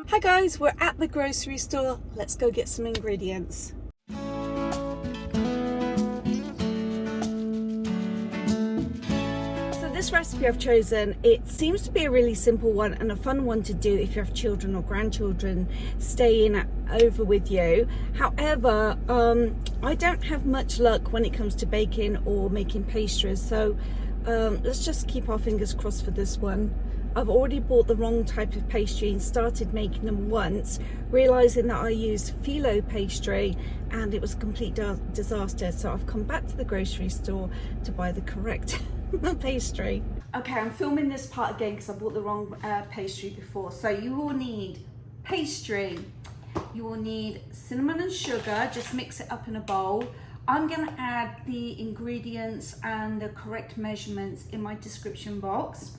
Hi guys, we're at the grocery store. Let's go get some ingredients. So this recipe I've chosen, it seems to be a really simple one and a fun one to do if you have children or grandchildren staying over with you. However, I don't have much luck when it comes to baking or making pastries, so let's just keep our fingers crossed for this one. I've already bought the wrong type of pastry and started making them once, realizing that I used phyllo pastry and it was a complete disaster. So I've come back to the grocery store to buy the correct pastry. Okay, I'm filming this part again because I bought the wrong pastry before. So you will need pastry, you will need cinnamon and sugar, just mix it up in a bowl. I'm gonna add the ingredients and the correct measurements in my description box.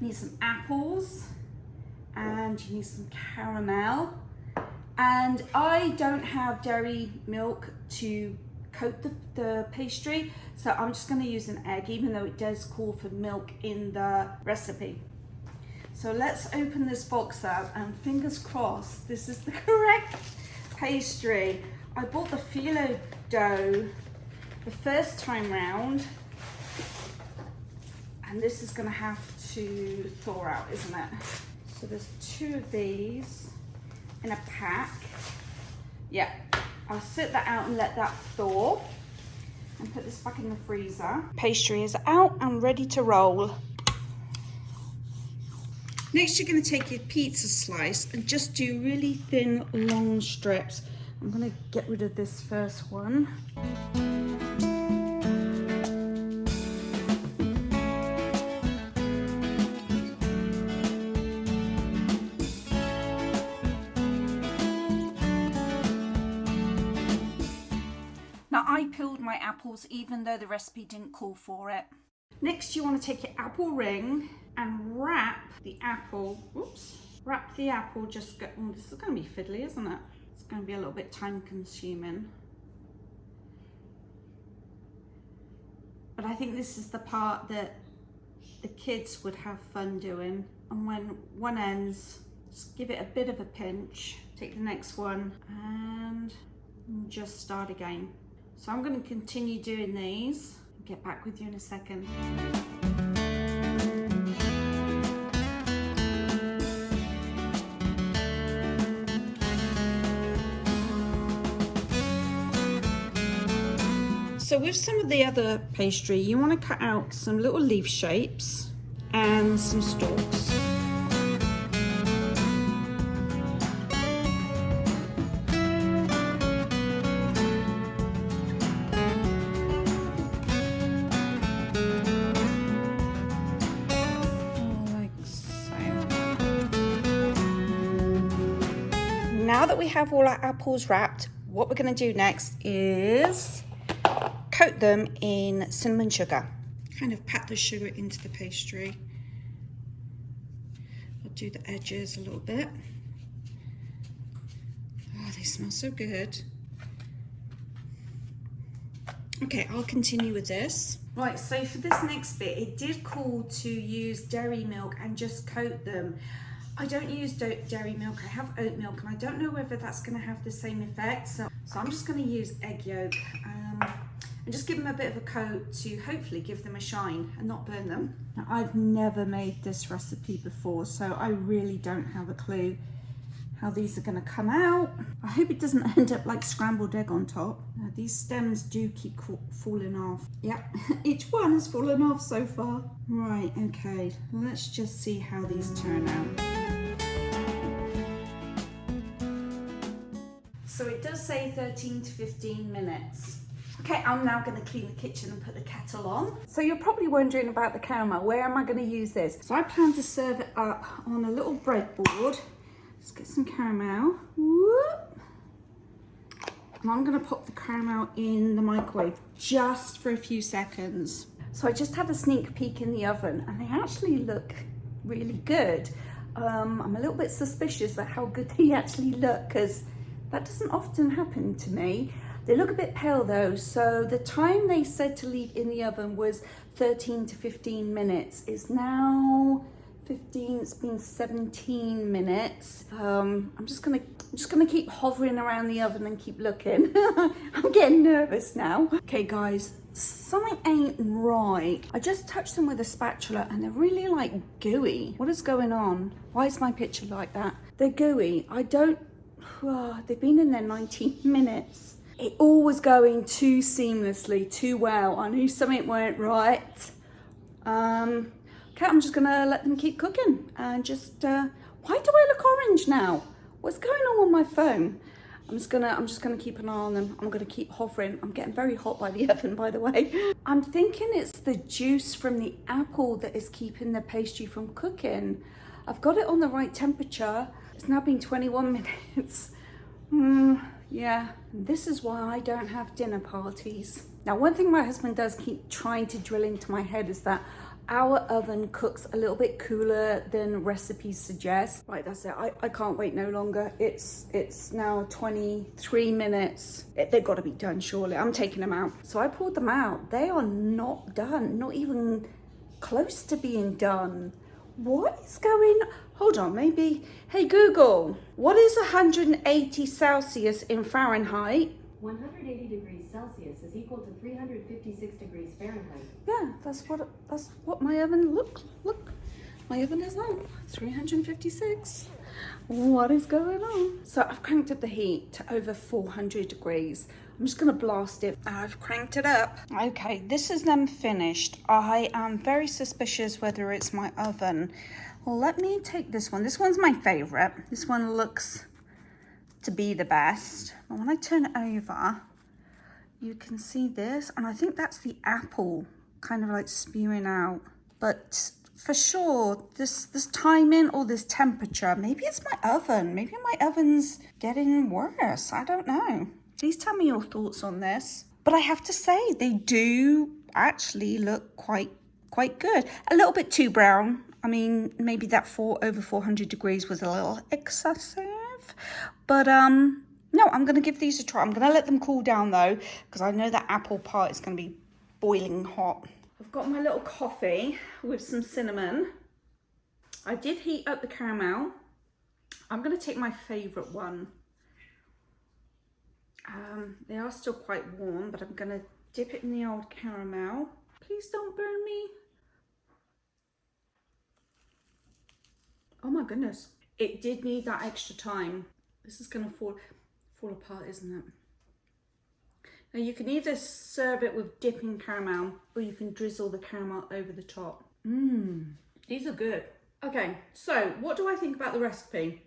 Need some apples and you need some caramel, and I don't have dairy milk to coat the pastry, so I'm just going to use an egg, even though it does call for milk in the recipe. So let's open this box up and fingers crossed this is the correct pastry. I bought the phyllo dough the first time round, and this is going to have to thaw out, isn't it? So there's 2 of these in a pack. Yeah, I'll sit that out and let that thaw and put this back in the freezer. Pastry is out and ready to roll. Next, you're going to take your pizza slice and just do really thin, long strips. I'm going to get rid of this first one. Now, I peeled my apples even though the recipe didn't call for it. Next, you want to take your apple ring and wrap the apple, this is going to be fiddly, isn't it? It's going to be a little bit time consuming. But I think this is the part that the kids would have fun doing. And when one ends, just give it a bit of a pinch, take the next one and just start again. So I'm going to continue doing these. I'll get back with you in a second. So with some of the other pastry, you want to cut out some little leaf shapes and some stalks. Now that we have all our apples wrapped, what we're going to do next is coat them in cinnamon sugar. Kind of pat the sugar into the pastry. I'll do the edges a little bit. Oh, they smell so good. Okay, I'll continue with this. Right, so for this next bit, it did call to use dairy milk and just coat them. I don't use dairy milk, I have oat milk, and I don't know whether that's going to have the same effect, so I'm just going to use egg yolk and just give them a bit of a coat to hopefully give them a shine and not burn them. Now, I've never made this recipe before, so I really don't have a clue how these are going to come out. I hope it doesn't end up like scrambled egg on top. These stems do keep falling off. Yep, each one has fallen off so far. Right, okay, let's just see how these turn out. So it does say 13 to 15 minutes. Okay, I'm now going to clean the kitchen and put the kettle on. So you're probably wondering about the caramel. Where am I going to use this? So I plan to serve it up on a little breadboard. Let's get some caramel. Whoop. And I'm going to pop the caramel in the microwave just for a few seconds. So I just had a sneak peek in the oven and they actually look really good. I'm a little bit suspicious at how good they actually look because that doesn't often happen to me. They look a bit pale though, so the time they said to leave in the oven was 13 to 15 minutes. It's now 15, it's been 17 minutes. I'm just gonna keep hovering around the oven and keep looking. I'm getting nervous now. Okay guys, something ain't right. I just touched them with a spatula and they're really like gooey. What is going on? Why is my picture like that? They're gooey. They've been in there 19 minutes. It all was going too seamlessly, too well. I knew something weren't right. Okay, I'm just gonna let them keep cooking and just, why do I look orange now? What's going on my phone? I'm just gonna keep an eye on them. I'm gonna keep hovering. I'm getting very hot by the oven, by the way. I'm thinking it's the juice from the apple that is keeping the pastry from cooking. I've got it on the right temperature. It's now been 21 minutes. Yeah, this is why I don't have dinner parties. Now, one thing my husband does keep trying to drill into my head is that our oven cooks a little bit cooler than recipes suggest. Right, that's it. I can't wait no longer. It's now 23 minutes. They've got to be done, surely. I'm taking them out. So I pulled them out. They are not done, not even close to being done. What is going on? Hold on, maybe. Hey Google, what is 180 Celsius in Fahrenheit? 180 degrees Celsius is equal to 356 degrees Fahrenheit. Yeah, that's what my oven look. My oven is on 356. What is going on? So I've cranked up the heat to over 400 degrees. I'm just gonna blast it. I've cranked it up. Okay, this is them finished. I am very suspicious whether it's my oven. Well, let me take this one. This one's my favorite. This one looks to be the best. But when I turn it over, you can see this, and I think that's the apple kind of like spewing out. But for sure, this timing or this temperature, maybe it's my oven. Maybe my oven's getting worse. I don't know. Please tell me your thoughts on this. But I have to say, they do actually look quite good. A little bit too brown. I mean, maybe that over 400 degrees was a little excessive. But no, I'm going to give these a try. I'm going to let them cool down though, because I know that apple part is going to be boiling hot. I've got my little coffee with some cinnamon. I did heat up the caramel. I'm going to take my favourite one. They are still quite warm, but I'm going to dip it in the old caramel. Please don't burn me. Oh my goodness. It did need that extra time. This is going to fall apart, isn't it? Now you can either serve it with dipping caramel or you can drizzle the caramel over the top. These are good. Okay, so what do I think about the recipe?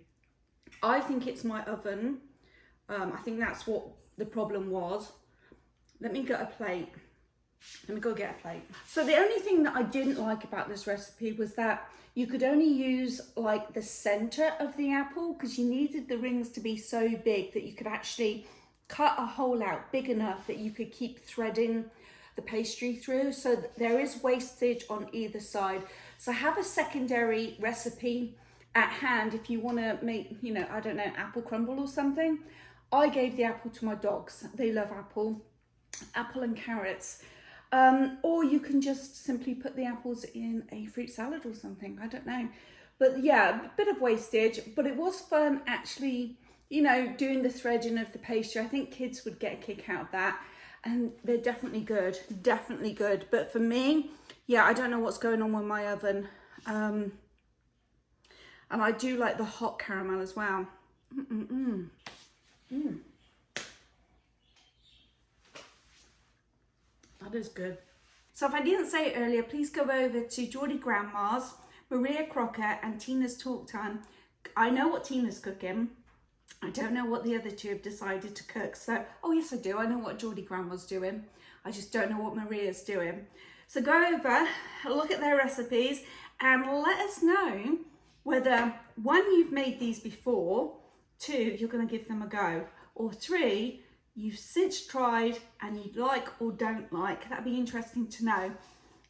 I think it's my oven. I think that's what the problem was. Let me get a plate. Let me go get a plate. So the only thing that I didn't like about this recipe was that you could only use like the center of the apple because you needed the rings to be so big that you could actually cut a hole out big enough that you could keep threading the pastry through. So there is wastage on either side. So have a secondary recipe at hand if you want to make, you know, I don't know, apple crumble or something. I gave the apple to my dogs. They love apple and carrots. Or you can just simply put the apples in a fruit salad or something. I don't know. But yeah, a bit of wastage, but it was fun actually, you know, doing the threading of the pastry. I think kids would get a kick out of that. And they're definitely good, definitely good. But for me, yeah, I don't know what's going on with my oven. And I do like the hot caramel as well. That is good. So if I didn't say it earlier, please go over to Geordie Grandma's, Maria Crocker and Tina's Talk Time. I know what Tina's cooking. I don't know what the other two have decided to cook. So, oh yes I do. I know what Geordie Grandma's doing. I just don't know what Maria's doing. So go over, look at their recipes and let us know whether 1, you've made these before, 2, you're going to give them a go, or 3, you've since tried and you like or don't like. That'd be interesting to know.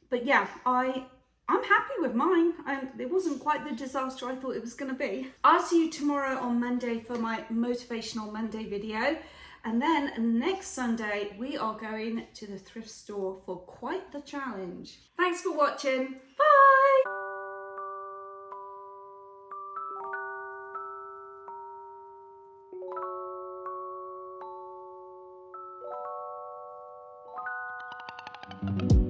But yeah, I'm happy with mine. It wasn't quite the disaster I thought it was going to be. I'll see you tomorrow on Monday for my Motivational Monday video. And then next Sunday, we are going to the thrift store for quite the challenge. Thanks for watching. Bye. Fahrenheit.